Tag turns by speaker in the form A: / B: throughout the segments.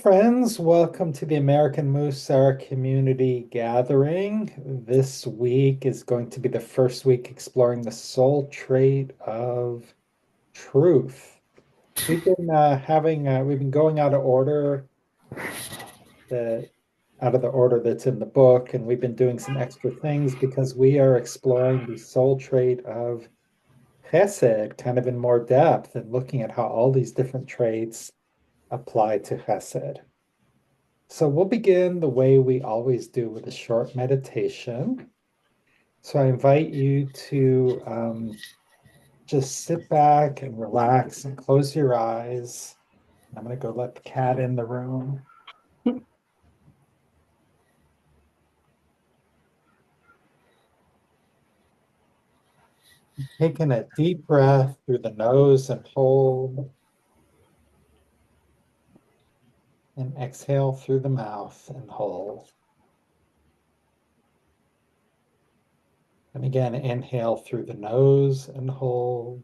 A: Friends, welcome to the American Mussar community gathering. This week is going to be the first week exploring the soul trait of truth. We've been going that out of the order that's in the book, and we've been doing some extra things because we are exploring the soul trait of chesed kind of in more depth and looking at how all these different traits apply to chesed. So we'll begin the way we always do with a short meditation. So I invite you to just sit back and relax and close your eyes. I'm going to go let the cat in the room. Taking a deep breath through the nose and hold, and exhale through the mouth and hold. And again, inhale through the nose and hold,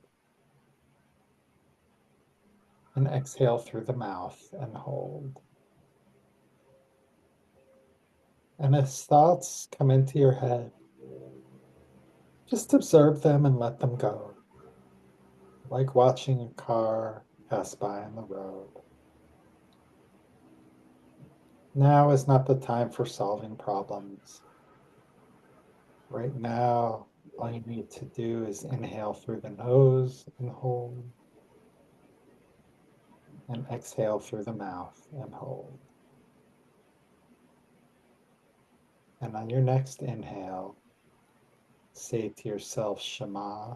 A: and exhale through the mouth and hold. And as thoughts come into your head, just observe them and let them go, like watching a car pass by on the road. Now is not the time for solving problems. Right now, all you need to do is inhale through the nose and hold, and exhale through the mouth and hold. And on your next inhale, say to yourself, Shema.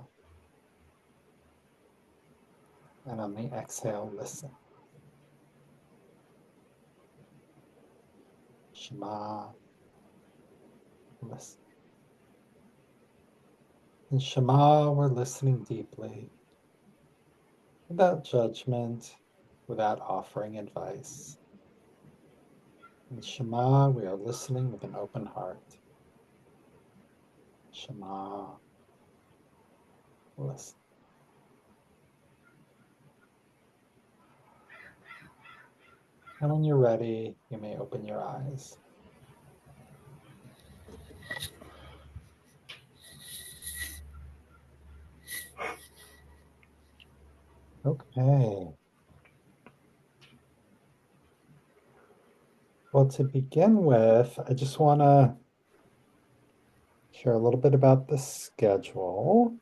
A: And on the exhale, listen. Shema, listen. In Shema, we're listening deeply, without judgment, without offering advice. In Shema, we are listening with an open heart. Shema, listen. And when you're ready, you may open your eyes. Okay. Well, to begin with, I just want to share a little bit about the schedule.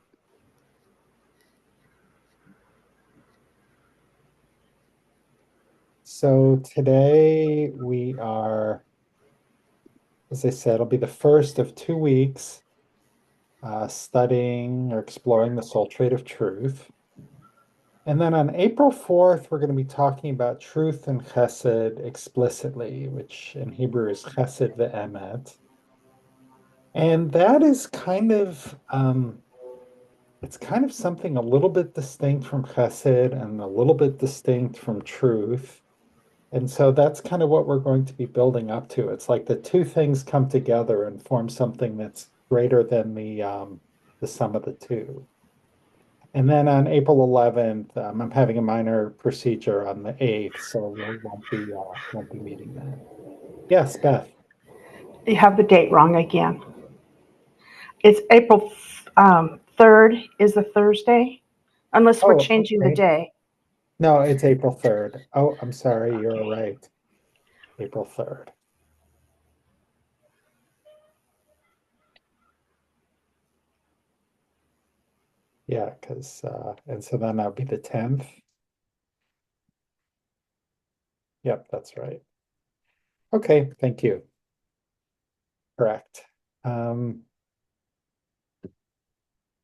A: So today we are, as I said, it'll be the first of 2 weeks studying or exploring the soul trait of truth. And then on April 4th, we're going to be talking about truth and chesed explicitly, which in Hebrew is chesed ve'emet. And that is it's kind of something a little bit distinct from chesed and a little bit distinct from truth. And so that's kind of what we're going to be building up to. It's like the two things come together and form something that's greater than the sum of the two. And then on April 11th, I'm having a minor procedure on the 8th, so we won't be meeting then. Yes, Beth.
B: You have the date wrong again. It's April 3rd is the Thursday, unless we're
A: Oh,
B: changing the
A: okay.
B: day.
A: No, it's April 3rd. Oh, I'm sorry, you're
B: Okay.
A: right. April 3rd. Yeah, because and so then that'll be the 10th. Yep, that's right. Okay, thank you. Correct. All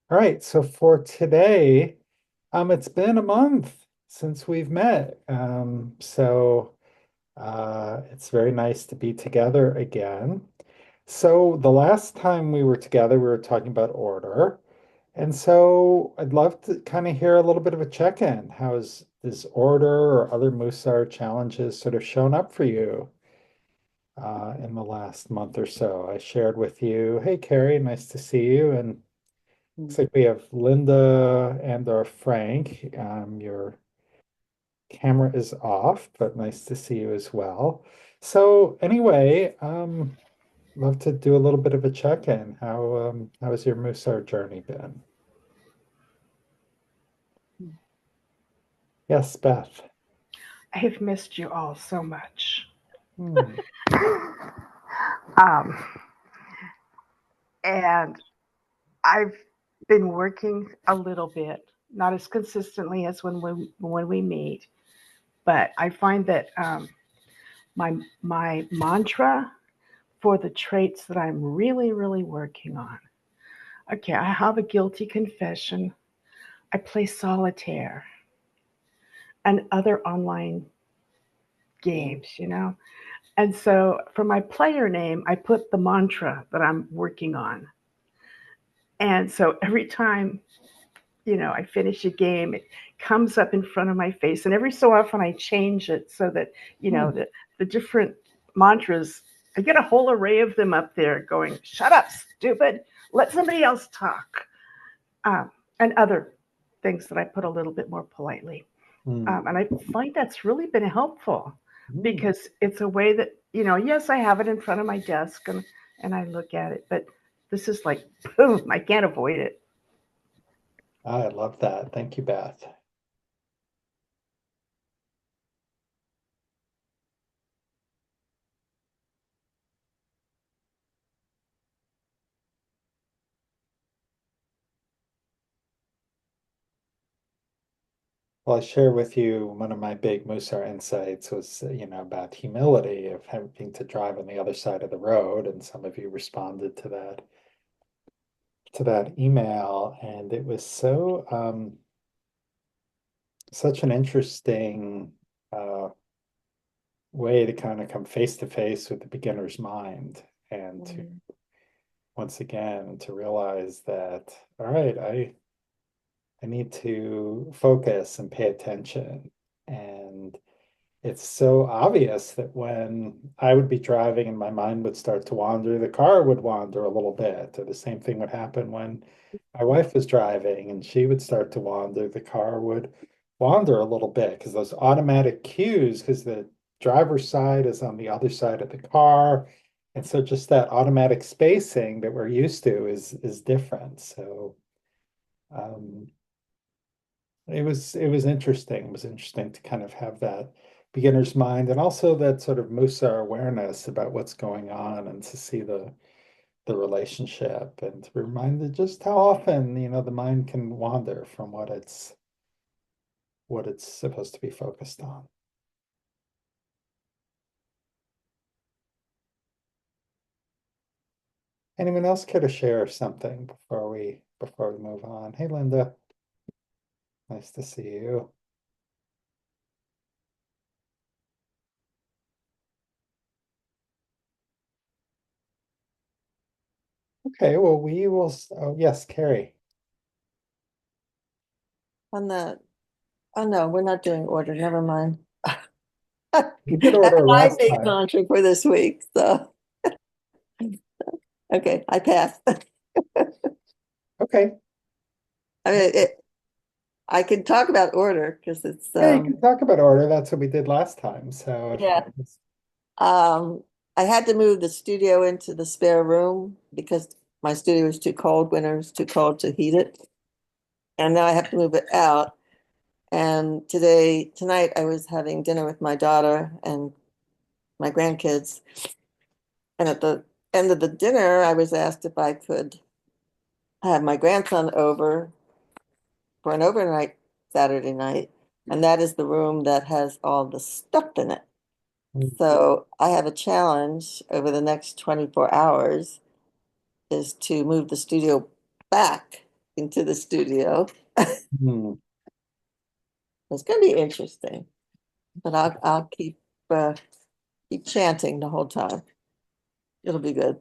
A: right, so for today, it's been a month since we've met. It's very nice to be together again. So the last time we were together, we were talking about order. And so I'd love to kind of hear a little bit of a check-in. How is this order or other Musar challenges sort of shown up for you in the last month or so? I shared with you, hey, Carrie, nice to see you. And looks like we have Linda and or Frank. Your camera is off, but nice to see you as well. So anyway, love to do a little bit of a check-in. How has your Mussar journey been? Yes, Beth.
B: I have missed you all so much.
A: Hmm.
B: Um, and I've been working a little bit, not as consistently as when we meet, but I find that my mantra for the traits that I'm really working on. Okay, I have a guilty confession. I play solitaire and other online games. And so for my player name, I put the mantra that I'm working on. And so every time, I finish a game, it comes up in front of my face. And every so often I change it so that,
A: Hmm.
B: the different mantras, I get a whole array of them up there going, shut up, stupid. Let somebody else talk. And other things that I put a little bit more politely.
A: Hmm.
B: And I find that's really been helpful
A: Hmm.
B: because it's a way that, yes, I have it in front of my desk and I look at it, but this is like, boom, I can't avoid it.
A: I love that. Thank you, Beth. Well, I share with you one of my big Mussar insights was, about humility of having to drive on the other side of the road, and some of you responded to that email, and it was such an interesting way to kind of come face to face with the beginner's mind, and to
C: Mm.
A: once again to realize that, all right, I need to focus and pay attention. And it's so obvious that when I would be driving and my mind would start to wander, the car would wander a little bit. Or the same thing would happen when my wife was driving and she would start to wander, the car would wander a little bit because those automatic cues, because the driver's side is on the other side of the car. And so just that automatic spacing that we're used to is different. So um, it was interesting. It was interesting to kind of have that beginner's mind and also that sort of Musa awareness about what's going on and to see the relationship and to be reminded just how often, the mind can wander from what it's supposed to be focused on. Anyone else care to share something before we move on? Hey Linda, nice to see you. Okay, well we will oh yes, Carrie.
C: On the, oh no, we're not doing order. Never mind.
A: We did
C: That's
A: order
C: my
A: last
C: big
A: time.
C: mantra for this week. So, okay, I pass.
A: Okay.
C: I mean, I can talk about order because it's,
A: Yeah, you can talk about order. That's what we did last time. So if
C: yeah. Um, I had to move the studio into the spare room because my studio was too cold. Winter was too cold to heat it. And now I have to move it out. And tonight, I was having dinner with my daughter and my grandkids. And at the end of the dinner, I was asked if I could have my grandson over for an overnight Saturday night. And that is the room that has all the stuff in it. So I have a challenge over the next 24 hours is to move the studio back into the studio.
A: Hmm.
C: It's going to be interesting, but I'll keep chanting the whole time. It'll be good.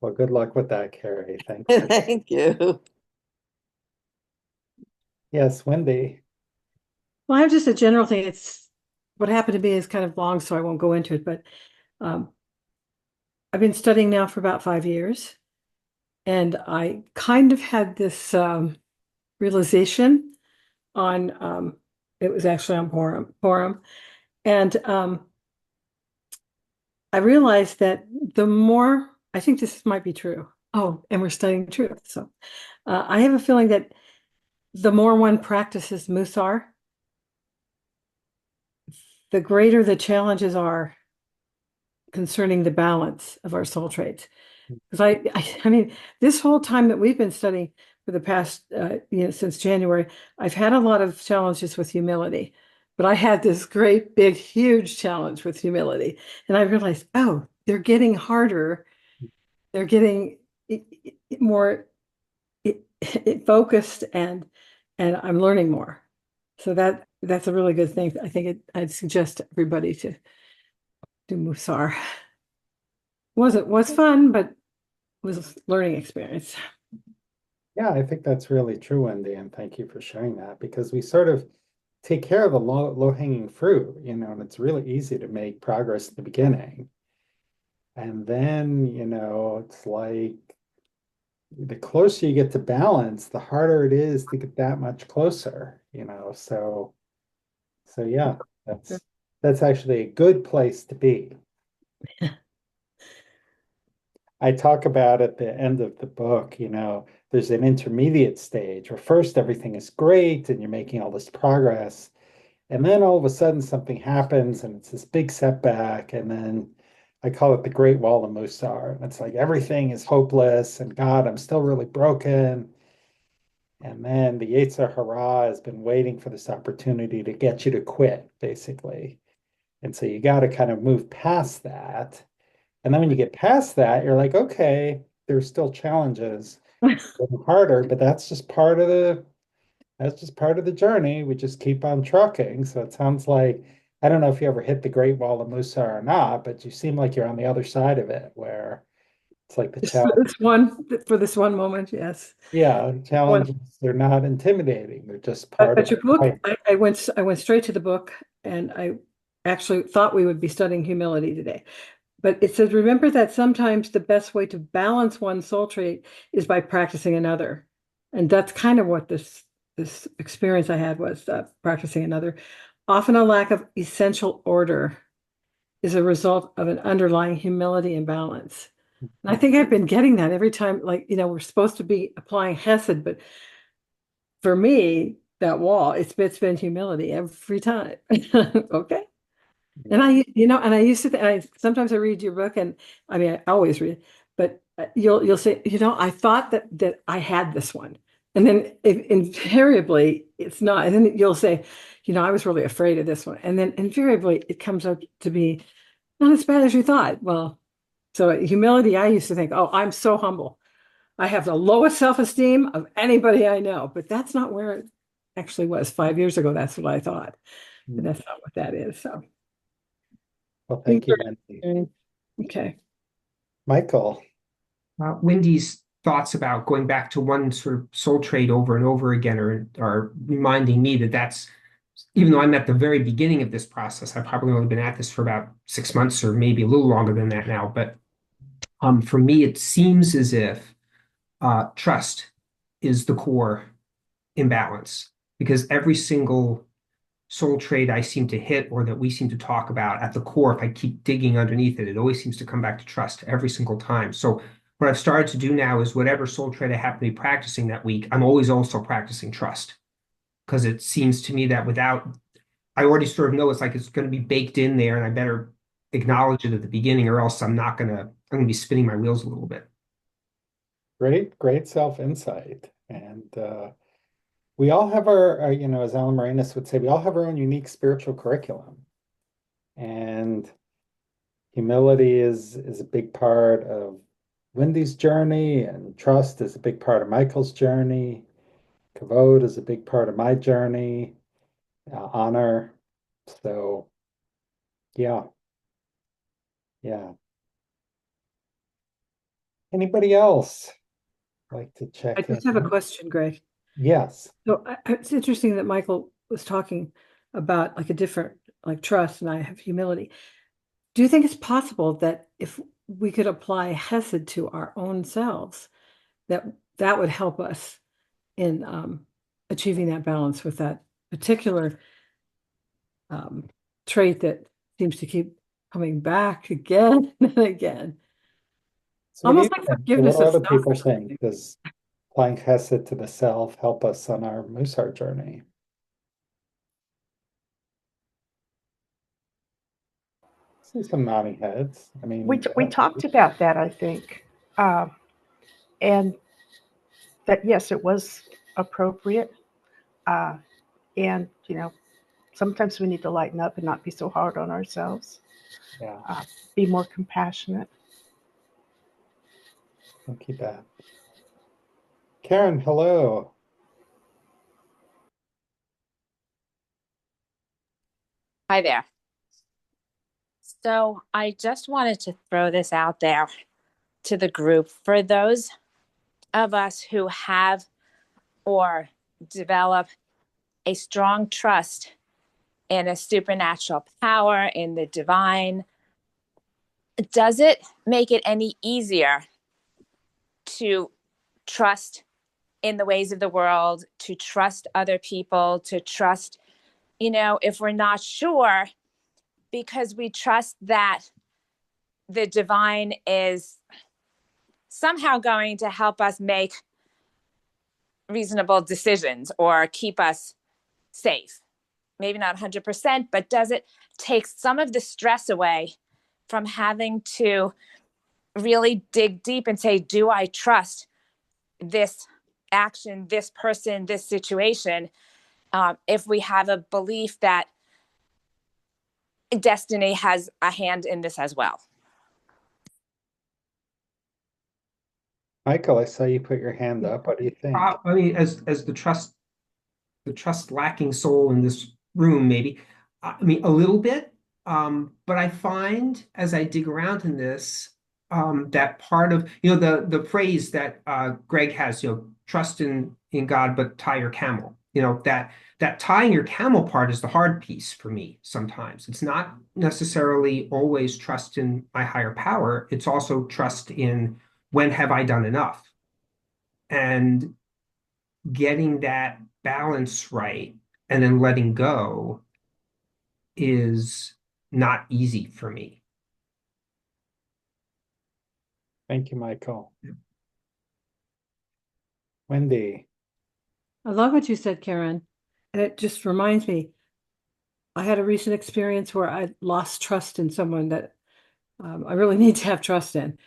A: Well, good luck with that, Carrie. Thank you.
C: Thank you.
A: Yes, Wendy.
D: Well, I have just a general thing. It's what happened to me is kind of long, so I won't go into it, but um, I've been studying now for about 5 years, and I kind of had this realization on it was actually on Purim. And I realized that the more, I think this might be true. Oh, and we're studying truth. So I have a feeling that the more one practices Mussar, the greater the challenges are concerning the balance of our soul traits. Because I mean, this whole time that we've been studying for the past, since January, I've had a lot of challenges with humility, but I had this great, big, huge challenge with humility, and I realized, oh, they're getting harder. They're getting more focused, and I'm learning more. So that's a really good thing. I think I'd suggest to everybody to do Mussar. Was fun, but was a learning experience.
A: Yeah, I think that's really true, Wendy, and thank you for sharing that because we sort of take care of the low-hanging fruit, and it's really easy to make progress in the beginning. And then, it's like the closer you get to balance, the harder it is to get that much closer. So yeah, that's actually a good place to be. I talk about at the end of the book, there's an intermediate stage where first everything is great and you're making all this progress. And then all of a sudden something happens and it's this big setback. And then I call it the Great Wall of Mussar. And it's like everything is hopeless and God, I'm still really broken. And then the Yetzer Hara has been waiting for this opportunity to get you to quit, basically. And so you got to kind of move past that. And then when you get past that, you're like, okay, there's still challenges, getting harder, but that's just part of the journey. We just keep on trucking. So it sounds like I don't know if you ever hit the Great Wall of Mussar or not, but you seem like you're on the other side of it, where it's like the
D: Just for
A: challenge.
D: this one moment, yes.
A: Yeah,
D: One,
A: challenges, they're not intimidating. They're just part of
D: but
A: the
D: your book,
A: life.
D: I went straight to the book, and I actually thought we would be studying humility today. But it says, remember that sometimes the best way to balance one soul trait is by practicing another. And that's kind of what this experience I had was practicing another. Often a lack of essential order is a result of an underlying humility and balance. And I think I've been getting that every time, like, we're supposed to be applying Hesed, but for me, that wall, it's been humility every time. Okay. And I used to, sometimes I read your book, and I mean, I always read, but you'll say, I thought that I had this one, and then invariably it's not. And then you'll say, I was really afraid of this one, and then invariably it comes up to be not as bad as you thought. Well, so humility, I used to think, oh, I'm so humble. I have the lowest self-esteem of anybody I know, but that's not where it actually was 5 years ago. That's what I thought, but that's not what that is. So.
A: Well, thank you, Wendy.
D: Okay.
A: Michael.
E: Wendy's thoughts about going back to one sort of soul trait over and over again are reminding me that's, even though I'm at the very beginning of this process, I've probably only been at this for about 6 months or maybe a little longer than that now. But for me, it seems as if trust is the core imbalance, because every single soul trait I seem to hit or that we seem to talk about at the core, if I keep digging underneath it, it always seems to come back to trust every single time. So what I've started to do now is whatever soul trait I happen to be practicing that week, I'm always also practicing trust, because it seems to me that I already sort of know it's like it's going to be baked in there, and I better acknowledge it at the beginning, or else I'm going to be spinning my wheels a little bit.
A: Great self-insight. And we all have our, as Alan Moranis would say, we all have our own unique spiritual curriculum. And humility is a big part of Wendy's journey, and trust is a big part of Michael's journey. Kavod is a big part of my journey. Honor. So, yeah. Yeah. Anybody else like to
D: I
A: check in?
D: just have a question, Greg.
A: Yes.
D: So it's interesting that Michael was talking about like a different, like trust, and I have humility. Do you think it's possible that if we could apply Hesed to our own selves, that would help us in achieving that balance with that particular trait that seems to keep coming back again and again.
A: So what do you
D: Almost like
A: think? So what
D: forgiveness
A: are
D: of
A: other
D: self.
A: people saying? Does applying chesed to the self help us on our Mussar journey? See some nodding heads. I mean,
B: We talked about that, I think, and that yes, it was appropriate, uh, and sometimes we need to lighten up and not be so hard on ourselves,
A: yeah,
B: be more compassionate.
A: thank you, Beth. Karen, hello.
F: Hi there. So I just wanted to throw this out there to the group. For those of us who have or develop a strong trust in a supernatural power, in the divine, does it make it any easier to trust in the ways of the world, to trust other people, to trust, if we're not sure, because we trust that the divine is somehow going to help us make reasonable decisions or keep us safe. Maybe not 100%, but does it take some of the stress away from having to really dig deep and say, do I trust this action, this person, this situation? If we have a belief that destiny has a hand in this as well.
A: Michael, I saw you put your hand up. What do you think?
E: I mean, as the trust lacking soul in this room, maybe. I mean, a little bit. But I find as I dig around in this, that part of the phrase that Greg has, trust in God, but tie your camel. That tying your camel part is the hard piece for me sometimes. It's not necessarily always trust in my higher power. It's also trust in when have I done enough? And getting that balance right and then letting go is not easy for me.
A: Thank you, Michael. Wendy.
D: I love what you said, Karen. And it just reminds me, I had a recent experience where I lost trust in someone that I really need to have trust in.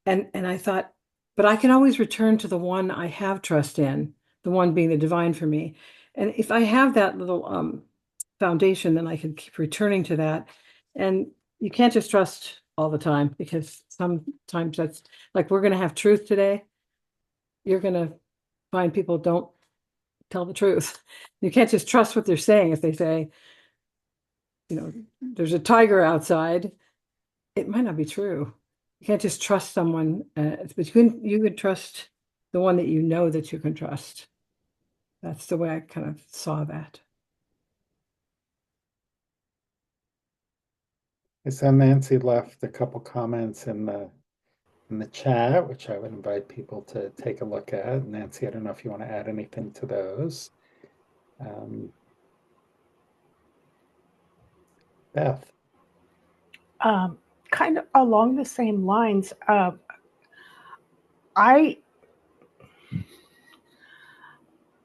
D: And I thought, but I can always return to the one I have trust in, the one being the divine for me. And if I have that little foundation, then I can keep returning to that. And you can't just trust all the time, because sometimes that's like, we're going to have truth today. You're going to find people don't tell the truth. You can't just trust what they're saying. If they say, there's a tiger outside, it might not be true. You can't just trust someone, but you can trust the one that you know that you can trust. That's the way I kind of saw that.
A: I saw Nancy left a couple comments in the chat, which I would invite people to take a look at. Nancy, I don't know if you want to add anything to those. Beth.
B: Kind of along the same lines, I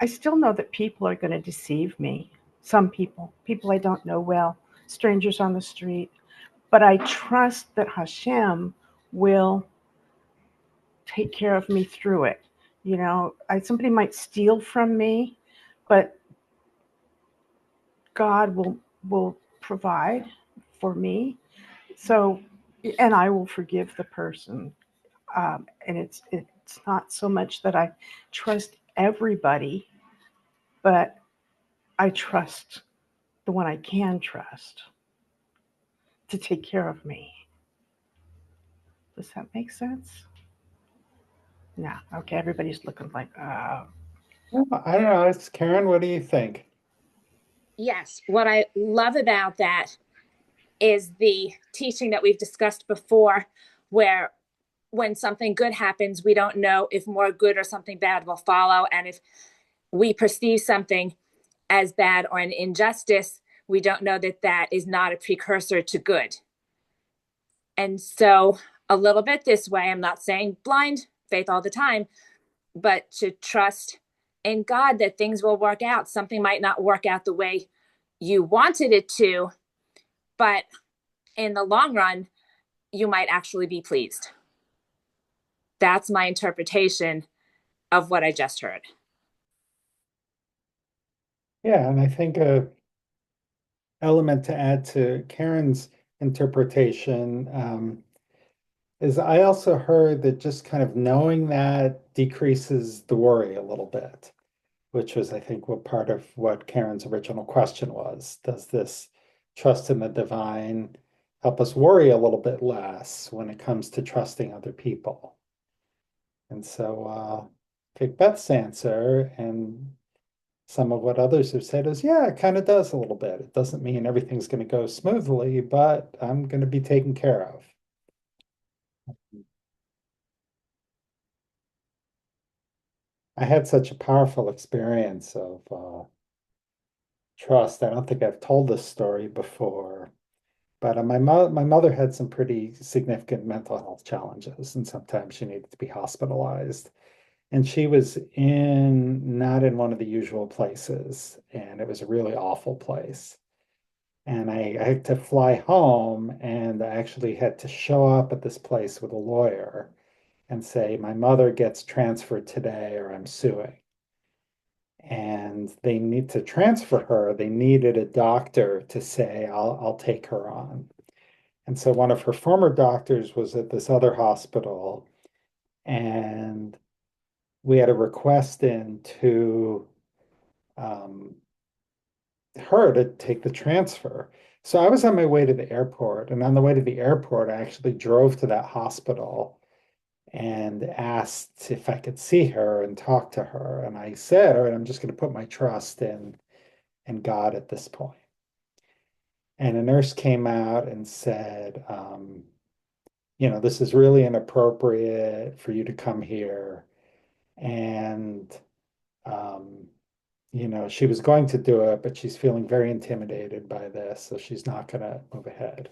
B: still know that people are going to deceive me. Some people I don't know well, strangers on the street. But I trust that Hashem will take care of me through it. Somebody might steal from me, but God will provide for me. So, and I will forgive the person. And it's not so much that I trust everybody, but I trust the one I can trust to take care of me. Does that make sense? No. Okay, everybody's looking like,
A: I don't know. It's Karen. What do you think?
F: Yes. What I love about that is the teaching that we've discussed before, where when something good happens, we don't know if more good or something bad will follow. And if we perceive something as bad or an injustice, we don't know that that is not a precursor to good. And so, a little bit this way, I'm not saying blind faith all the time, but to trust in God that things will work out. Something might not work out the way you wanted it to, but in the long run, you might actually be pleased. That's my interpretation of what I just heard.
A: Yeah, and I think a element to add to Karen's interpretation is I also heard that just kind of knowing that decreases the worry a little bit, which was, I think, what part of what Karen's original question was. Does this trust in the divine help us worry a little bit less when it comes to trusting other people? And so, take Beth's answer, and some of what others have said is, yeah, it kind of does a little bit. It doesn't mean everything's going to go smoothly, but I'm going to be taken care of. I had such a powerful experience of trust. I don't think I've told this story before, but my mother had some pretty significant mental health challenges, and sometimes she needed to be hospitalized. And she was not in one of the usual places, and it was a really awful place. And I had to fly home, and I actually had to show up at this place with a lawyer and say, my mother gets transferred today or I'm suing. And they need to transfer her. They needed a doctor to say, I'll take her on. And so one of her former doctors was at this other hospital, and we had a request in to her to take the transfer. So I was on my way to the airport, and on the way to the airport, I actually drove to that hospital and asked if I could see her and talk to her. And I said, all right, I'm just going to put my trust in God at this point. And a nurse came out and said, this is really inappropriate for you to come here. And she was going to do it, but she's feeling very intimidated by this, so she's not going to move ahead.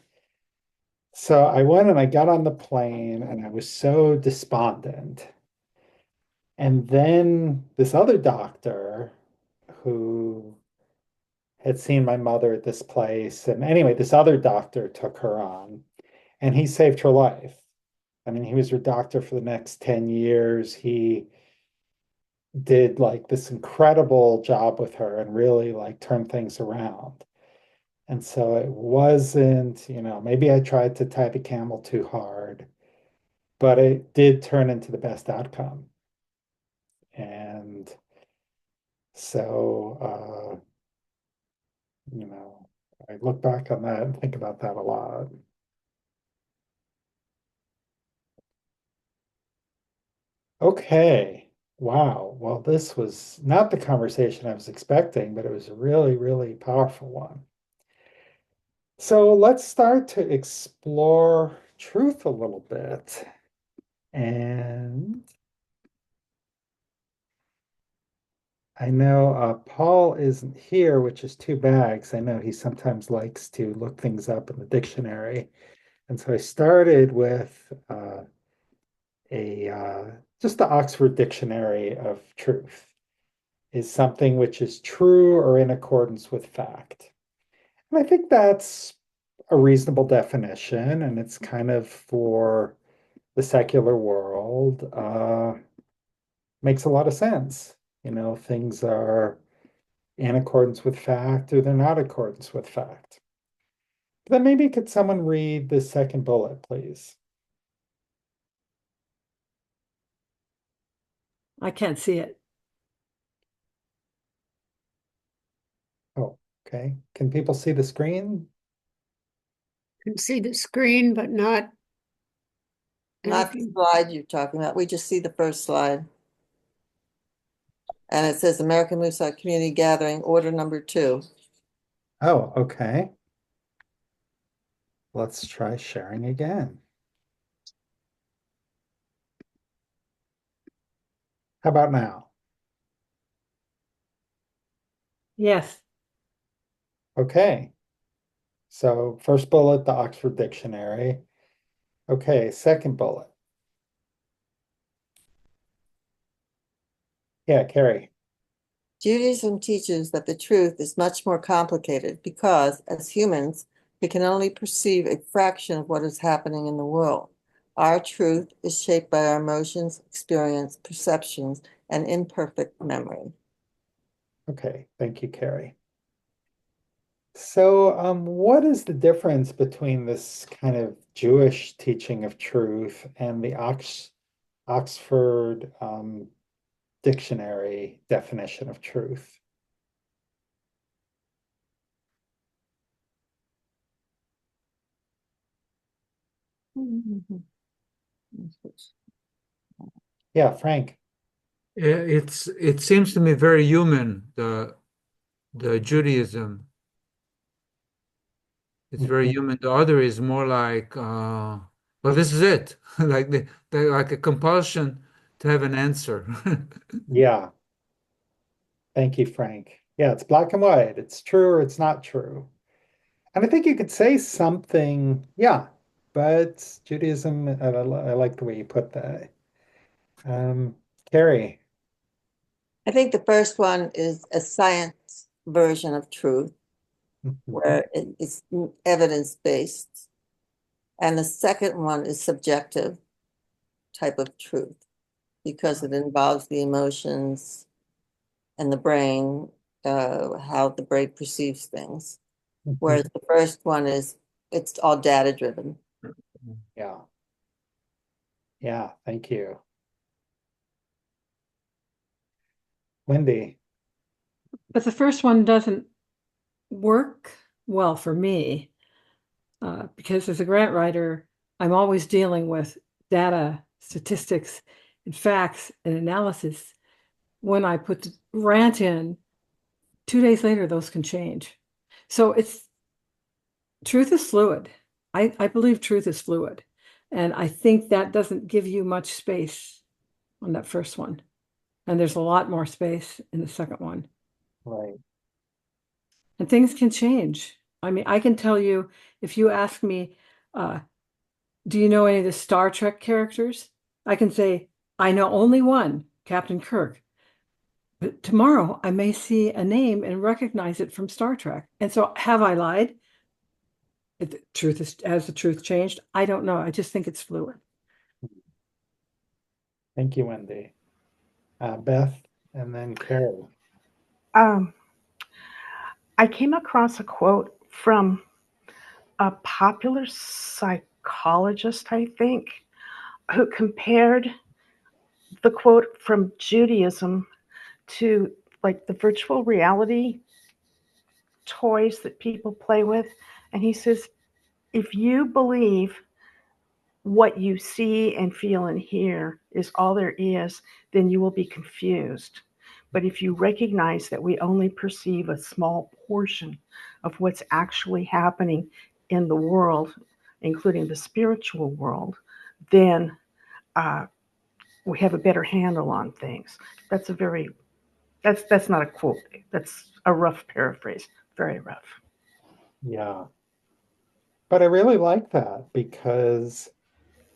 A: So I went and I got on the plane, and I was so despondent. And then this other doctor who had seen my mother at this place, and anyway, this other doctor took her on, and he saved her life. I mean, he was her doctor for the next 10 years. He did like this incredible job with her and really like turned things around. And so it wasn't, maybe I tried to tie the camel too hard, but it did turn into the best outcome. And so, I look back on that and think about that a lot. Okay. Wow. Well, this was not the conversation I was expecting, but it was a really, really powerful one. So let's start to explore truth a little bit. And I know Paul isn't here, which is too bad, because I know he sometimes likes to look things up in the dictionary. And so I started with just the Oxford Dictionary of Truth is something which is true or in accordance with fact. And I think that's a reasonable definition, and it's kind of for the secular world, makes a lot of sense. Things are in accordance with fact or they're not in accordance with fact. Then maybe could someone read the second bullet, please?
D: I can't see it.
A: Oh, okay. Can people see the screen?
G: Can see the screen, but not
C: Not the
G: anything.
C: slide you're talking about. We just see the first slide. And it says American Mussar Community Gathering, order number 2.
A: Oh, okay. Let's try sharing again. How about now?
D: Yes.
A: Okay. So first bullet, the Oxford Dictionary. Okay, second bullet. Yeah, Carrie.
C: Judaism teaches that the truth is much more complicated because, as humans, we can only perceive a fraction of what is happening in the world. Our truth is shaped by our emotions, experience, perceptions, and imperfect memory.
A: Okay, thank you, Carrie. So, what is the difference between this kind of Jewish teaching of truth and the Oxford Dictionary definition of truth? Yeah, Frank.
H: It seems to me very human, the Judaism. It's very
A: Mhm.
H: human. The other is more like, well, this is it. Like like a compulsion to have an answer.
A: Yeah, thank you, Frank. Yeah, it's black and white. It's true or it's not true. And I think you could say something, yeah, but Judaism, I like the way you put that. Carrie.
C: I think the first one is a science version of truth,
A: Mhm.
C: where it's evidence-based. And the second one is subjective type of truth because it involves the emotions and the brain, how the brain perceives things. Whereas
A: Mhm.
C: the first one it's all data driven.
A: Yeah, yeah, thank you. Wendy.
D: But the first one doesn't work well for me because as a grant writer, I'm always dealing with data, statistics, and facts and analysis. When I put the rant in, 2 days later, those can change. So it's truth is fluid. I believe truth is fluid. And I think that doesn't give you much space on that first one. And there's a lot more space in the second one.
A: Right.
D: And things can change. I mean, I can tell you if you ask me, uh, do you know any of the Star Trek characters? I can say, I know only one, Captain Kirk. But tomorrow I may see a name and recognize it from Star Trek. And so have I lied? The truth is, has the truth changed? I don't know. I just think it's fluid.
A: Thank you, Wendy. Beth, and then Carrie.
B: Um, I came across a quote from a popular psychologist, I think, who compared the quote from Judaism to like the virtual reality toys that people play with. And he says, if you believe what you see and feel and hear is all there is, then you will be confused. But if you recognize that we only perceive a small portion of what's actually happening in the world, including the spiritual world, then we have a better handle on things. That's a very that's not a quote. That's a rough paraphrase. Very rough.
A: Yeah, but I really like that because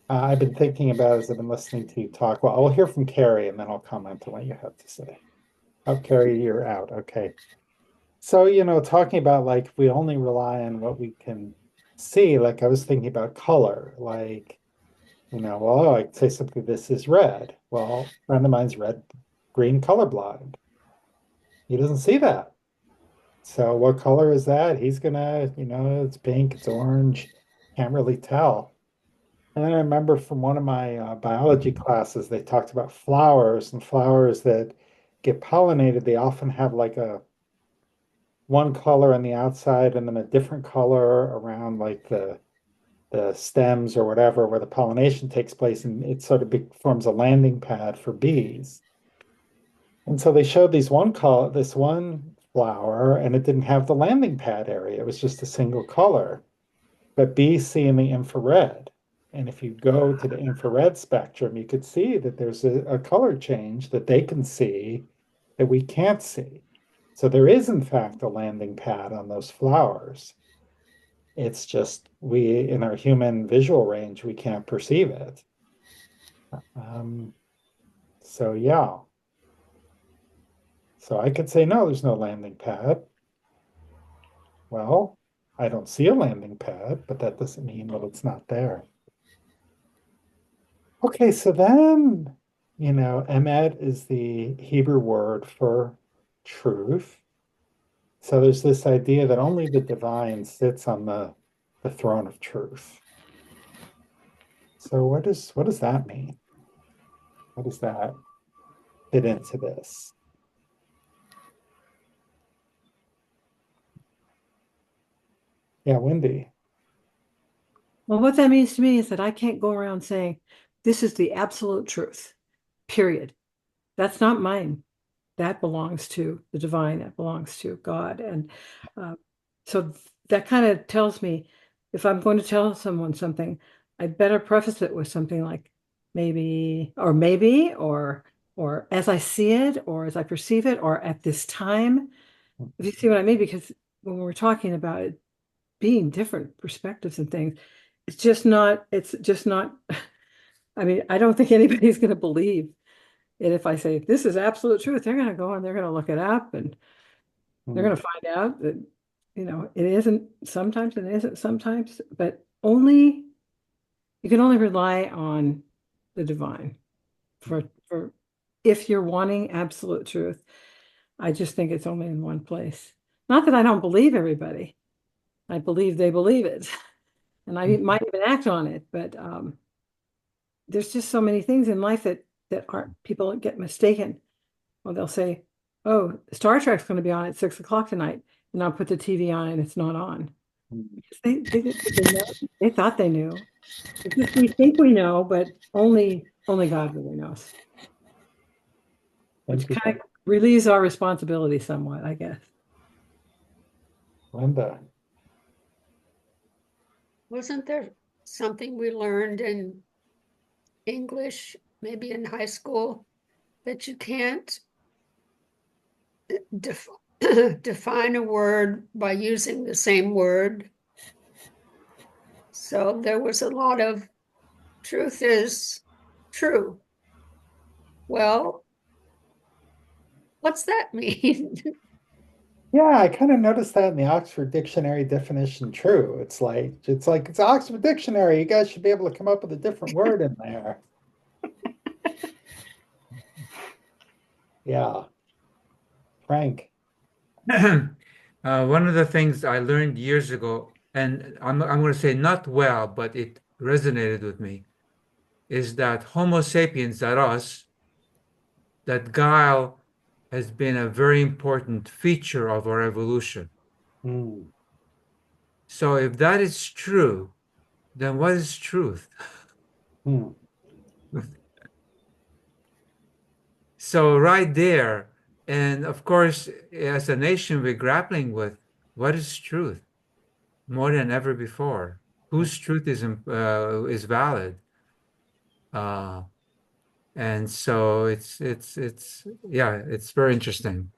A: I've been thinking about as I've been listening to you talk. Well, I'll hear from Carrie and then I'll comment on what you have to say. Oh, Carrie, you're out. Okay. So, talking about like we only rely on what we can see, like I was thinking about color, like, well, I say something, this is red. Well, a friend of mine's red, green colorblind. He doesn't see that. So what color is that? He's gonna, it's pink, it's orange, can't really tell. And then I remember from one of my biology classes, they talked about flowers and flowers that get pollinated, they often have like a one color on the outside and then a different color around like the stems or whatever where the pollination takes place, and it sort of forms a landing pad for bees. And so they showed this one flower, and it didn't have the landing pad area. It was just a single color. But bees see in the infrared. And if you go to the infrared spectrum, you could see that there's a color change that they can see that we can't see. So there is, in fact, a landing pad on those flowers. It's just we, in our human visual range, we can't perceive it. Um, so yeah. So I could say, no, there's no landing pad. Well, I don't see a landing pad, but that doesn't mean that it's not there. Okay, so then, emet is the Hebrew word for truth. So there's this idea that only the divine sits on the throne of truth. So what does that mean? How does that fit into this? Yeah, Wendy.
D: Well, what that means to me is that I can't go around saying, this is the absolute truth, period. That's not mine. That belongs to the divine, that belongs to God. And uh, so that kind of tells me if I'm going to tell someone something, I'd better preface it with something like maybe, or as I see it, or as I perceive it, or at this time. If you see what I mean, because when we're talking about it being different perspectives and things, it's just not, I mean, I don't think anybody's going to believe it if I say this is absolute truth. They're going to go and they're going to look it up and they're going to find out that, it isn't sometimes and it isn't sometimes, but you can only rely on the divine for if you're wanting absolute truth. I just think it's only in one place. Not that I don't believe everybody. I believe they believe it. And I might even act on it, but there's just so many things in life that aren't people get mistaken. Well, they'll say, "Oh, Star Trek's going to be on at 6 o'clock tonight," and I'll put the TV on and it's not on. Because they thought they knew. It's just we think we know, but only God really knows. Which kind of relieves our responsibility somewhat, I guess.
A: Linda.
G: Wasn't there something we learned in English, maybe in high school, that you can't def define a word by using the same word? So there was a lot of truth is true. Well, what's that mean?
A: Yeah, I kind of noticed that in the Oxford Dictionary definition true. It's Oxford Dictionary. You guys should be able to come up with a different word in there. Yeah. Frank.
H: One of the things I learned years ago, and I'm going to say not well, but it resonated with me, is that Homo sapiens, that us, that guile has been a very important feature of our evolution.
A: Mm.
H: So if that is true, then what is truth?
A: Mm.
H: So right there, and of course, as a nation, we're grappling with what is truth more than ever before. Whose truth is valid? Uh, and so it's yeah, it's very interesting.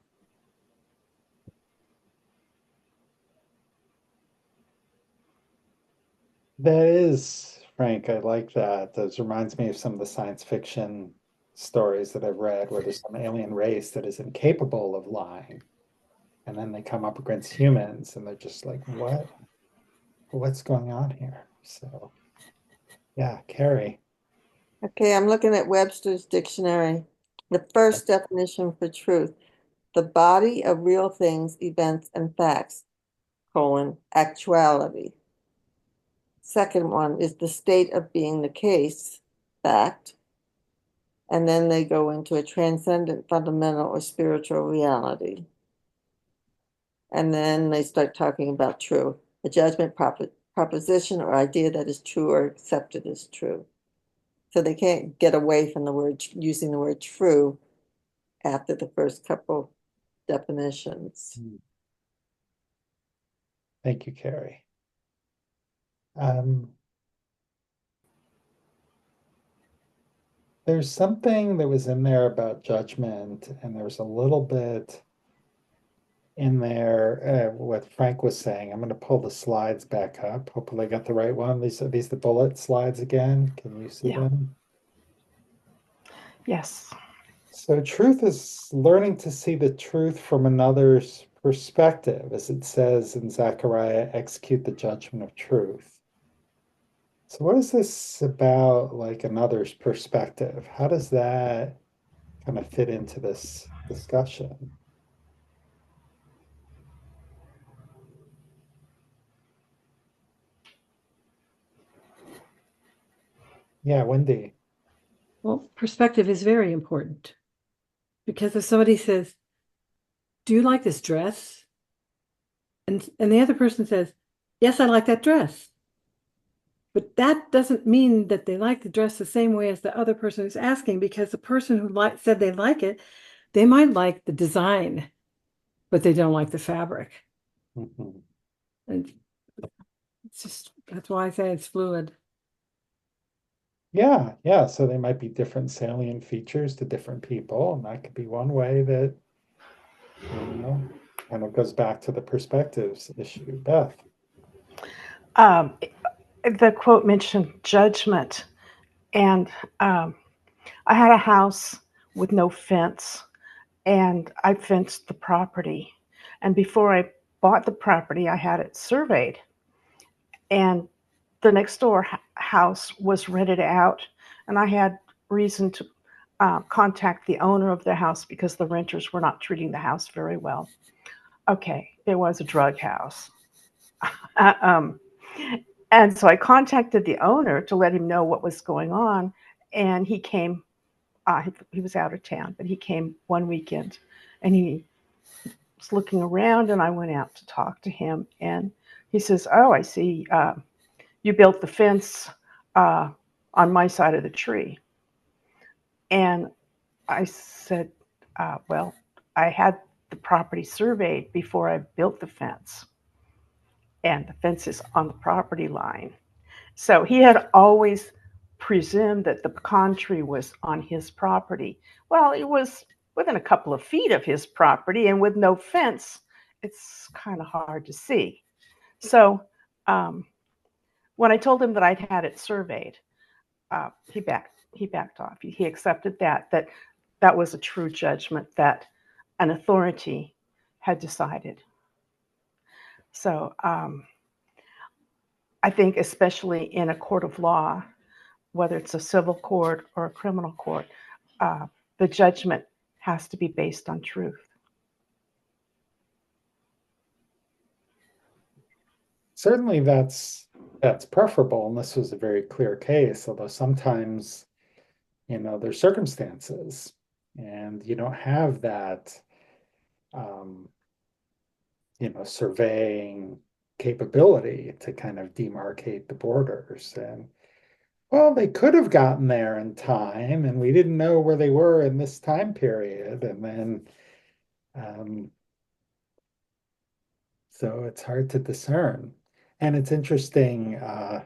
A: That is, Frank, I like that. That reminds me of some of the science fiction stories that I've read where there's some alien race that is incapable of lying. And then they come up against humans and they're just like, what? What's going on here? So, yeah, Carrie.
C: Okay, I'm looking at Webster's dictionary. The first definition for truth, the body of real things, events, and facts, actuality. Second one is the state of being the case, fact. And then they go into a transcendent, fundamental, or spiritual reality. And then they start talking about true, a judgment, proposition, or idea that is true or accepted as true. So they can't get away from using the word true after the first couple definitions.
A: Thank you, Carrie. Um, there's something that was in there about judgment, and there's a little bit in there, what Frank was saying. I'm going to pull the slides back up. Hopefully I got the right one. These are the bullet slides again. Can you see
B: Yeah.
A: them?
B: Yes.
A: So truth is learning to see the truth from another's perspective, as it says in Zachariah, execute the judgment of truth. So what is this about, like another's perspective? How does that kind of fit into this discussion? Yeah, Wendy.
D: Well, perspective is very important because if somebody says, "Do you like this dress?" and the other person says, "Yes, I like that dress." But that doesn't mean that they like the dress the same way as the other person who's asking, because the person who said they like it, they might like the design, but they don't like the fabric.
A: Mhm.
D: And that's why I say it's fluid.
A: Yeah, yeah. So they might be different salient features to different people, and that could be one way that, kind of goes back to the perspectives issue. Beth.
B: Um, the quote mentioned judgment, and I had a house with no fence, and I fenced the property. And before I bought the property, I had it surveyed, and the next door house was rented out, and I had reason to contact the owner of the house because the renters were not treating the house very well. Okay, it was a drug house. um, and so I contacted the owner to let him know what was going on, and he came. He was out of town, but he came one weekend, and he was looking around, and I went out to talk to him, and he says, "Oh, I see. You built the fence uh, on my side of the tree." And I said, well, I had the property surveyed before I built the fence, and the fence is on the property line. So he had always presumed that the pecan tree was on his property. Well, it was within a couple of feet of his property, and with no fence, it's kind of hard to see. So um, when I told him that I'd had it surveyed, he backed off. He accepted that was a true judgment that an authority had decided. So I think, especially in a court of law, whether it's a civil court or a criminal court, the judgment has to be based on truth.
A: Certainly that's preferable, and this was a very clear case, although sometimes, there's circumstances and you don't have that um, surveying capability to kind of demarcate the borders. And well, they could have gotten there in time, and we didn't know where they were in this time period. And then, um, so it's hard to discern. And it's interesting, our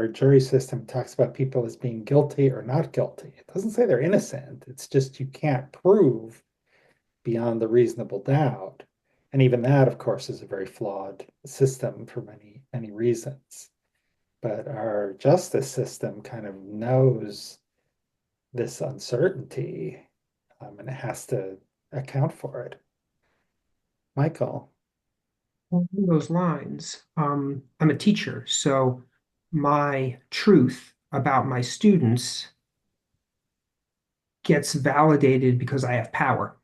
A: jury system talks about people as being guilty or not guilty. It doesn't say they're innocent. It's just you can't prove beyond the reasonable doubt. And even that, of course, is a very flawed system for many, many reasons. But our justice system kind of knows this uncertainty, and it has to account for it. Michael.
E: Along those lines, I'm a teacher, so my truth about my students gets validated because I have power.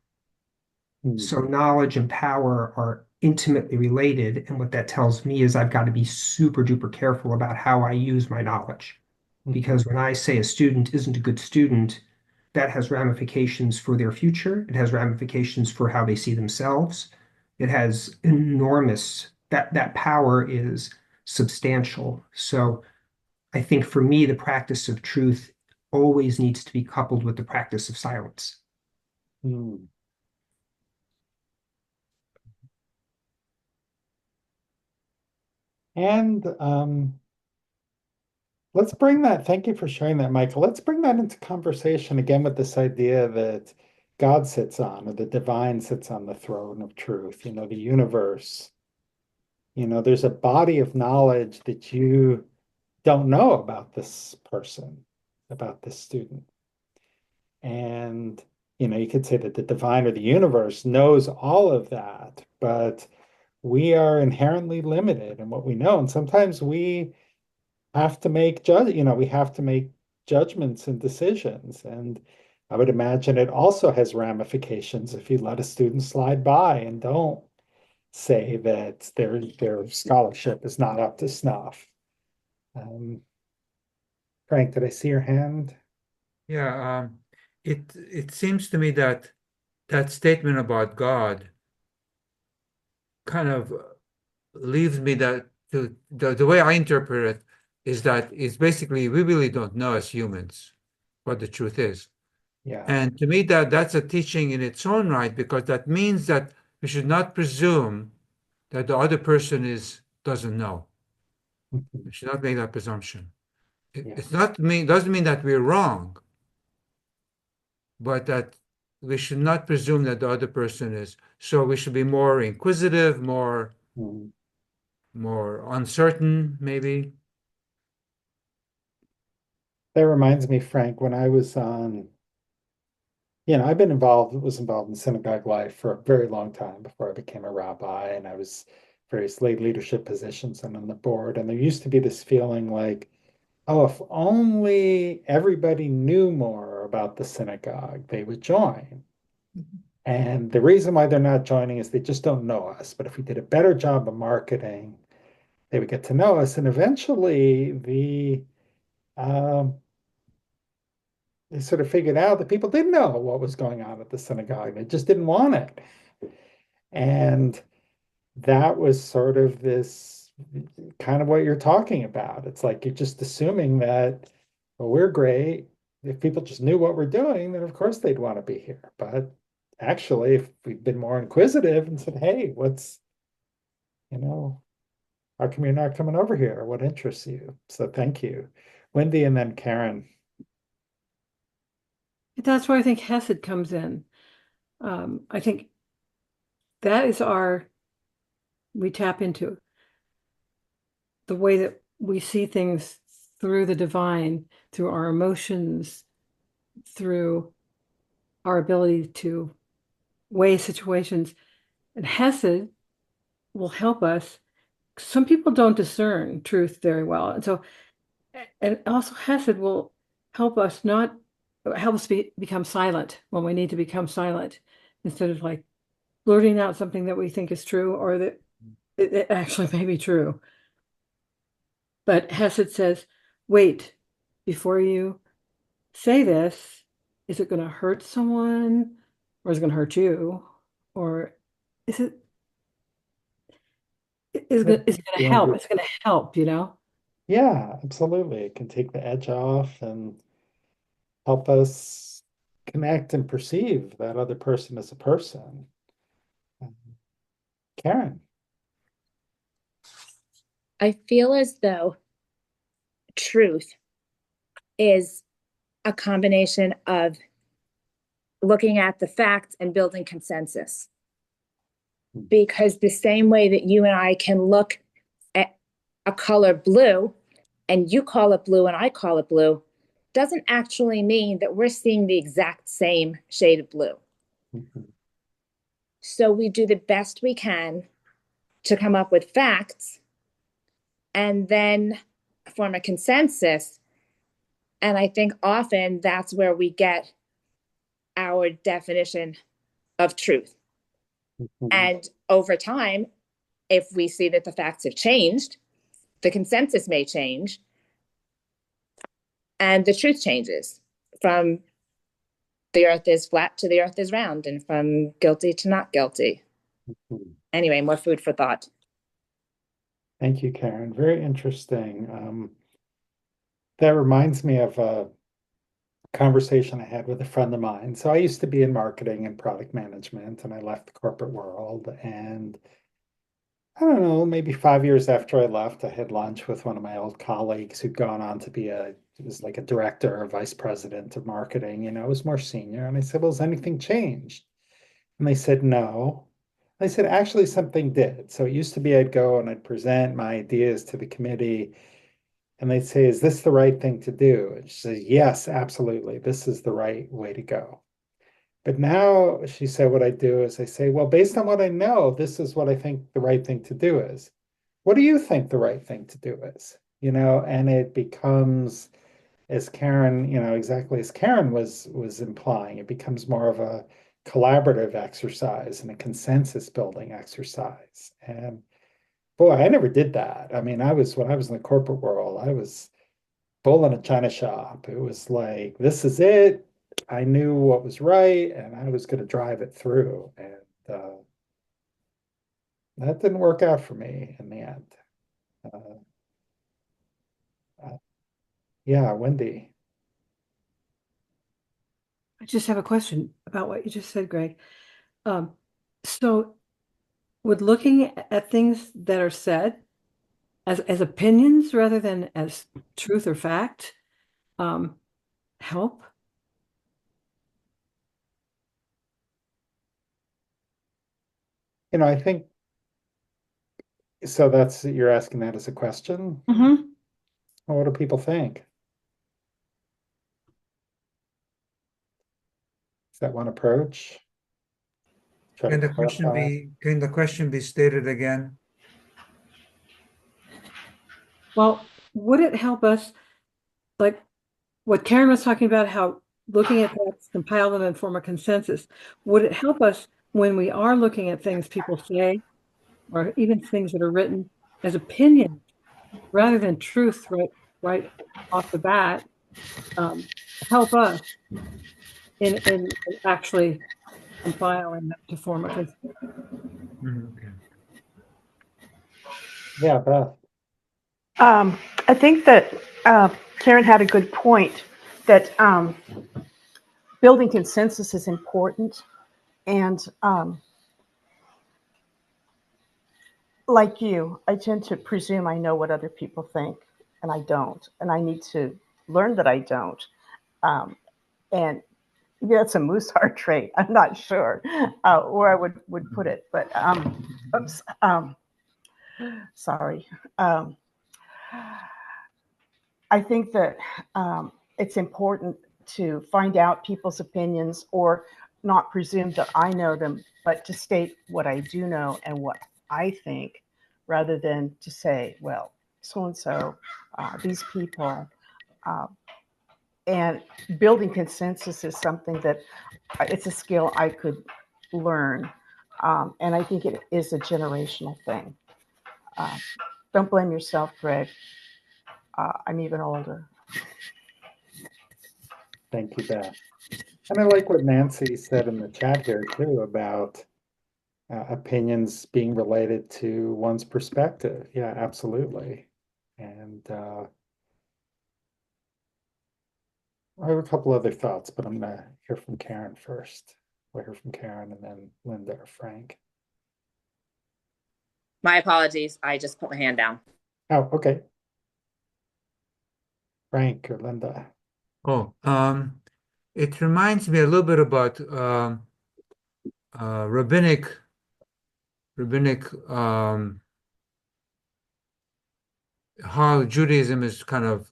E: So knowledge and power are intimately related, and what that tells me is I've got to be super duper careful about how I use my knowledge. Because when I say a student isn't a good student, that has ramifications for their future. It has ramifications for how they see themselves. It has enormous, that power is substantial. So I think for me, the practice of truth always needs to be coupled with the practice of silence.
A: Hmm. And let's bring that, thank you for sharing that, Michael. Let's bring that into conversation again with this idea that God sits on, or the divine sits on the throne of truth, the universe. There's a body of knowledge that you don't know about this person, about this student. And, you could say that the divine or the universe knows all of that, but we are inherently limited in what we know. And sometimes we have to we have to make judgments and decisions. And I would imagine it also has ramifications if you let a student slide by and don't say that their scholarship is not up to snuff. Frank, did I see your hand?
H: Yeah, it seems to me that that statement about God kind of leaves me that the way I interpret it is that it's basically we really don't know as humans what the truth is.
A: Yeah.
H: And to me that's a teaching in its own right, because that means that we should not presume that the other person doesn't know. We should not make that presumption.
A: Yeah.
H: It's not doesn't mean that we're wrong, but that we should not presume that the other person is. So we should be more inquisitive, more
A: Mm.
H: more uncertain, maybe.
A: That reminds me, Frank, when I was on, was involved in synagogue life for a very long time before I became a rabbi, and I was various lay leadership positions and on the board. And there used to be this feeling like, oh, if only everybody knew more about the synagogue, they would join. And the reason why they're not joining is they just don't know us. But if we did a better job of marketing, they would get to know us. And eventually um, they sort of figured out that people didn't know what was going on at the synagogue. They just didn't want it. And that was sort of this kind of what you're talking about. It's like you're just assuming that, well, we're great. If people just knew what we're doing, then of course they'd want to be here. But actually, if we've been more inquisitive and said, hey, how come you're not coming over here? What interests you? So thank you. Wendy and then Karen.
D: That's where I think Hesed comes in. I think that is we tap into the way that we see things through the divine, through our emotions, through our ability to weigh situations. And Hesed will help us. Some people don't discern truth very well. And also Hesed will help us become silent when we need to become silent, instead of like blurting out something that we think is true or that it actually may be true. But Hesed says, wait, before you say this, is it going to hurt someone, or is it going to hurt you? Or is it is it going to help? It's going to help,
A: Yeah, absolutely. It can take the edge off and help us connect and perceive that other person as a person. Karen.
F: I feel as though truth is a combination of looking at the facts and building consensus. Because the same way that you and I can look at a color blue, and you call it blue and I call it blue, doesn't actually mean that we're seeing the exact same shade of blue.
A: Mm-hmm.
F: So we do the best we can to come up with facts and then form a consensus. And I think often that's where we get our definition of truth.
A: Mm-hmm.
F: And over time, if we see that the facts have changed, the consensus may change, and the truth changes from the earth is flat to the earth is round, and from guilty to not guilty.
A: Mm-hmm.
F: Anyway, more food for thought.
A: Thank you, Karen. Very interesting. That reminds me of a conversation I had with a friend of mine. So I used to be in marketing and product management, and I left the corporate world. And I don't know, maybe 5 years after I left, I had lunch with one of my old colleagues who'd gone on to be a was like a director or vice president of marketing, it was more senior. And I said, well, has anything changed? And they said, no. I said, actually, something did. So it used to be I'd go and I'd present my ideas to the committee, and they'd say, is this the right thing to do? And she says, yes, absolutely. This is the right way to go. But now she said, what I do is I say, well, based on what I know, this is what I think the right thing to do is. What do you think the right thing to do is? And it becomes, as Karen, exactly as Karen was implying, it becomes more of a collaborative exercise and a consensus building exercise. And boy, I never did that. I mean, when I was in the corporate world, I was bull in a china shop. It was like, this is it. I knew what was right, and I was going to drive it through. And that didn't work out for me in the end. Uh, yeah, Wendy.
D: I just have a question about what you just said, Greg. So would looking at things that are said as opinions rather than as truth or fact help?
A: I think so. You're asking that as a question.
D: Mm-hmm.
A: Well, what do people think? Is that one approach? Try
H: Can
A: to
H: the question
A: clarify.
H: be stated again?
D: Well, would it help us, like what Karen was talking about, how looking at facts, compile them and form a consensus? Would it help us when we are looking at things people say, or even things that are written as opinions, rather than truth right off the bat, help us in actually compiling them to form a consensus?
H: Okay.
A: Yeah, Beth.
B: I think that Karen had a good point that building consensus is important. And like you, I tend to presume I know what other people think, and I don't. And I need to learn that I don't. And that's a Mussar trait. I'm not sure where I would put it, but oops, sorry. I think that it's important to find out people's opinions or not presume that I know them, but to state what I do know and what I think rather than to say, well, so and so, these people. Uh, and building consensus is something that it's a skill I could learn. And I think it is a generational thing. Uh, don't blame yourself, Greg. I'm even older.
A: Thank you, Beth. And I like what Nancy said in the chat here too about opinions being related to one's perspective. Yeah, absolutely. And I have a couple other thoughts, but I'm going to hear from Karen first. We'll hear from Karen and then Linda or Frank.
I: My apologies. I just put my hand down.
A: Oh, okay. Frank or Linda.
H: Oh, it reminds me a little bit about rabbinic how Judaism is kind of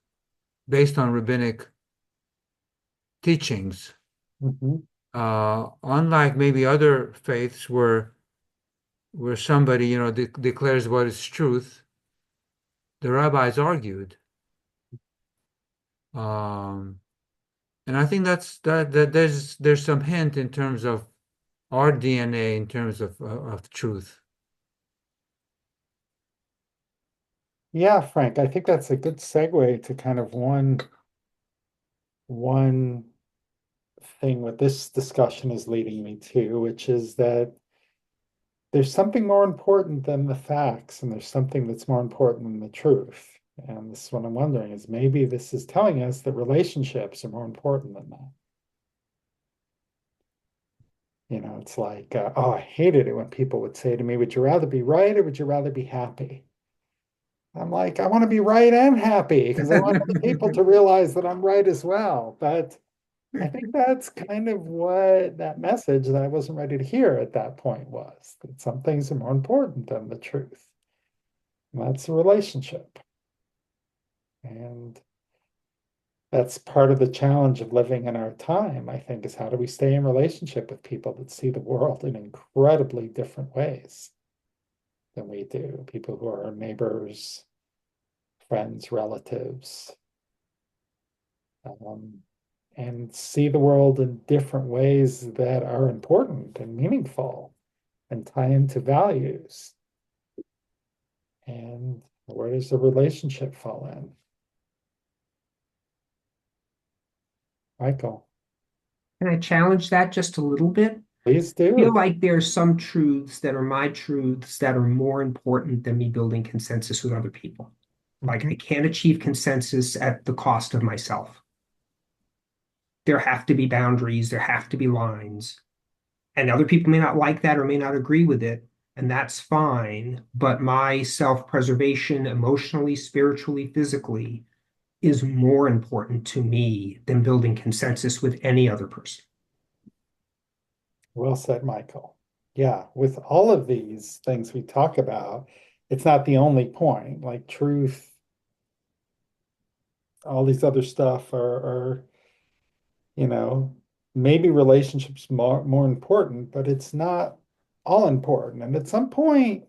H: based on rabbinic teachings.
A: Mm-hmm.
H: Unlike maybe other faiths where somebody declares what is truth, the rabbis argued. And I think that there's some hint in terms of our DNA in terms of truth.
A: Yeah, Frank, I think that's a good segue to kind of one thing what this discussion is leading me to, which is that there's something more important than the facts, and there's something that's more important than the truth. And this is what I'm wondering is maybe this is telling us that relationships are more important than that. It's like, oh, I hated it when people would say to me, would you rather be right or would you rather be happy? I'm like, I want to be right and happy because I want other people to realize that I'm right as well. But I think that's kind of what that message that I wasn't ready to hear at that point was, that some things are more important than the truth. And that's a relationship. And that's part of the challenge of living in our time, I think, is how do we stay in relationship with people that see the world in incredibly different ways than we do, people who are our neighbors, friends, relatives, and see the world in different ways that are important and meaningful and tie into values. And where does the relationship fall in? Michael,
E: Can I challenge that just a little bit?
A: please
E: I feel
A: do.
E: like there's some truths that are my truths that are more important than me building consensus with other people. Like I can't achieve consensus at the cost of myself. There have to be boundaries, there have to be lines. And other people may not like that or may not agree with it, and that's fine. But my self-preservation, emotionally, spiritually, physically, is more important to me than building consensus with any other person.
A: Well said, Michael. Yeah, with all of these things we talk about, it's not the only point. Like truth, all these other stuff are maybe relationships more important, but it's not all important. And at some point,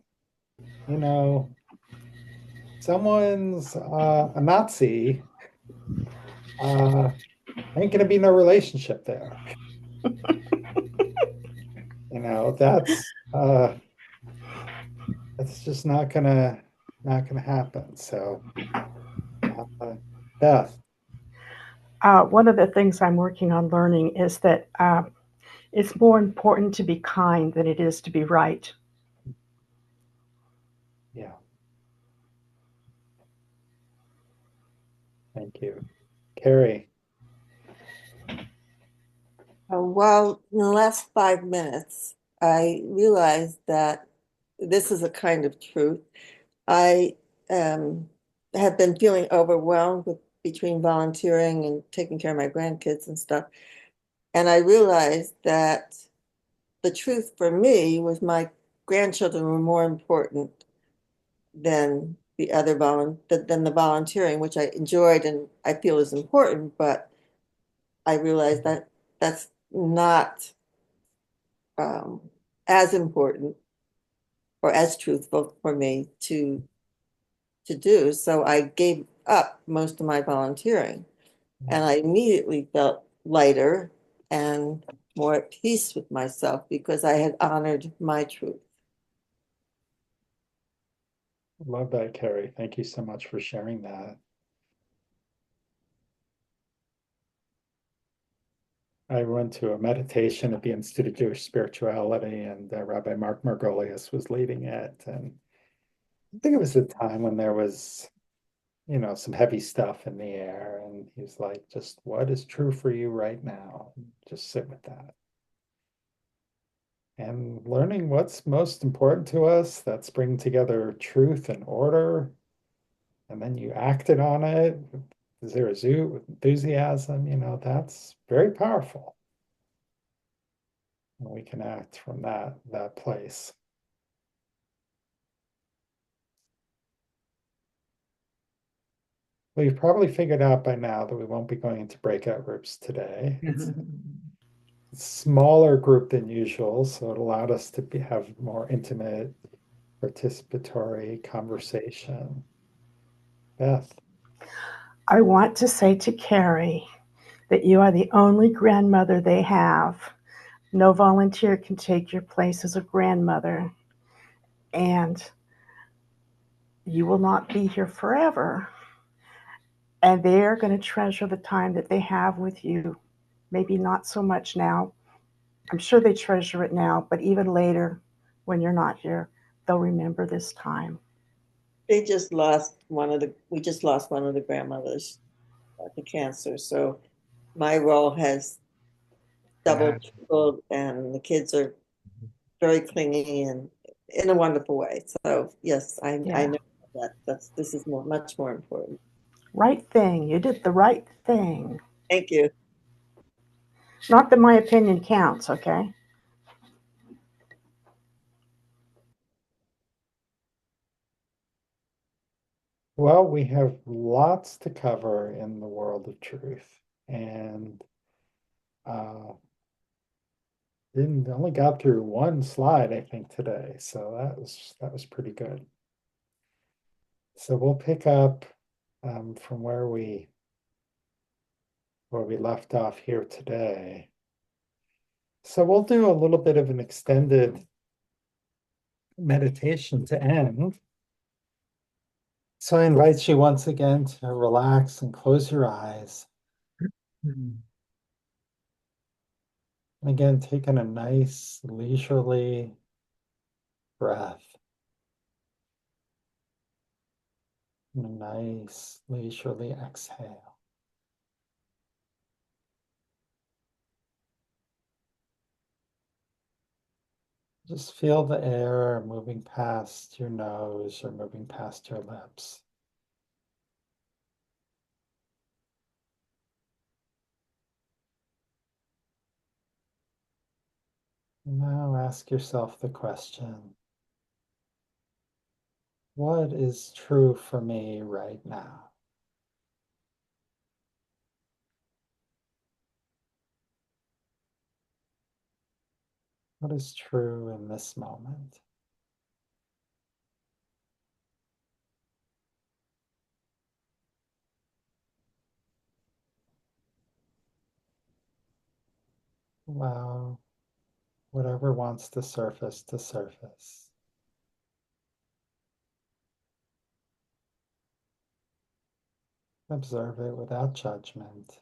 A: you know, someone's a Nazi, ain't gonna be no relationship there. That's just not gonna happen. So Beth,
B: One of the things I'm working on learning is that it's more important to be kind than it is to be right.
A: yeah, thank you. Carrie,
C: Well, in the last 5 minutes, I realized that this is a kind of truth. I have been feeling overwhelmed between volunteering and taking care of my grandkids and stuff. And I realized that the truth for me was my grandchildren were more important than than the volunteering, which I enjoyed and I feel is important, but I realized that that's not um, as important or as truthful for me to do. So I gave up most of my volunteering, and I immediately felt lighter and more at peace with myself because I had honored my truth.
A: love that, Carrie. Thank you so much for sharing that. I went to a meditation at the Institute of Jewish Spirituality, and Rabbi Mark Margolius was leading it. And I think it was a time when there was, some heavy stuff in the air. And he's like, just what is true for you right now? Just sit with that. And learning what's most important to us, that's bringing together truth and order. And then you acted on it with zero with enthusiasm, that's very powerful. And we can act from that place. We've probably figured out by now that we won't be going into breakout groups today. It's a smaller group than usual, so it allowed us to have more intimate, participatory conversation. Beth,
B: I want to say to Carrie that you are the only grandmother they have. No volunteer can take your place as a grandmother, and you will not be here forever. And they're going to treasure the time that they have with you. Maybe not so much now. I'm sure they treasure it now, but even later, when you're not here, they'll remember this time.
C: We just lost one of the grandmothers to cancer. So my role has doubled, tripled, and the kids are very clingy and in a wonderful way. So yes, I
B: Yeah.
C: know This is much more important.
B: Right thing. You did the right thing.
C: Thank you.
B: Not that my opinion counts, okay?
A: Well, we have lots to cover in the world of truth, and uh, didn't only got through one slide, I think, today, so that was pretty good. So we'll pick up from where we left off here today. So we'll do a little bit of an extended meditation to end. So I invite you once again to relax and close your eyes. And again, taking a nice leisurely breath. And a nice leisurely exhale. Just feel the air moving past your nose or moving past your lips. Now ask yourself the question, what is true for me right now? What is true in this moment? Allow whatever wants to surface to surface. Observe it without judgment.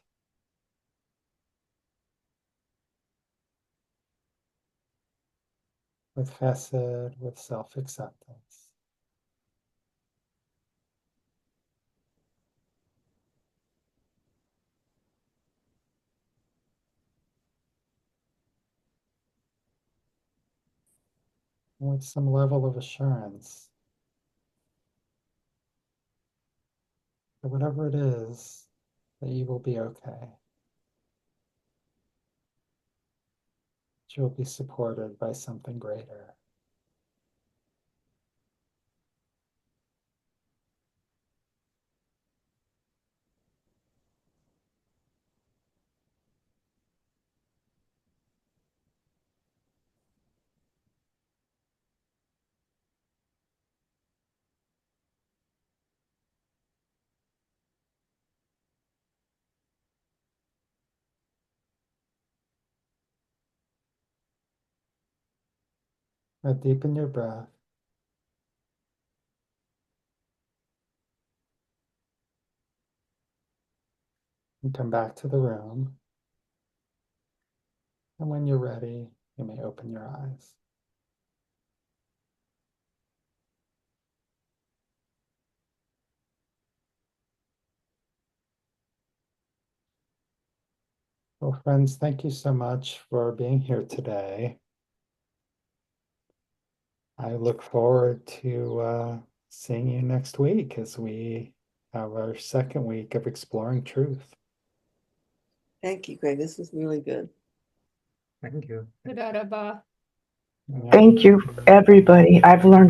A: With chesed, with self-acceptance. With some level of assurance that whatever it is, that you will be okay. That you'll be supported by something greater. Now deepen your breath. And come back to the room. And when you're ready, you may open your eyes. Well, friends, thank you so much for being here today. I look forward to seeing you next week as we have our second week of exploring truth.
C: Thank you, Greg. This is really good.
H: Thank you.
G: Thank
B: Thank you, everybody. I've learned a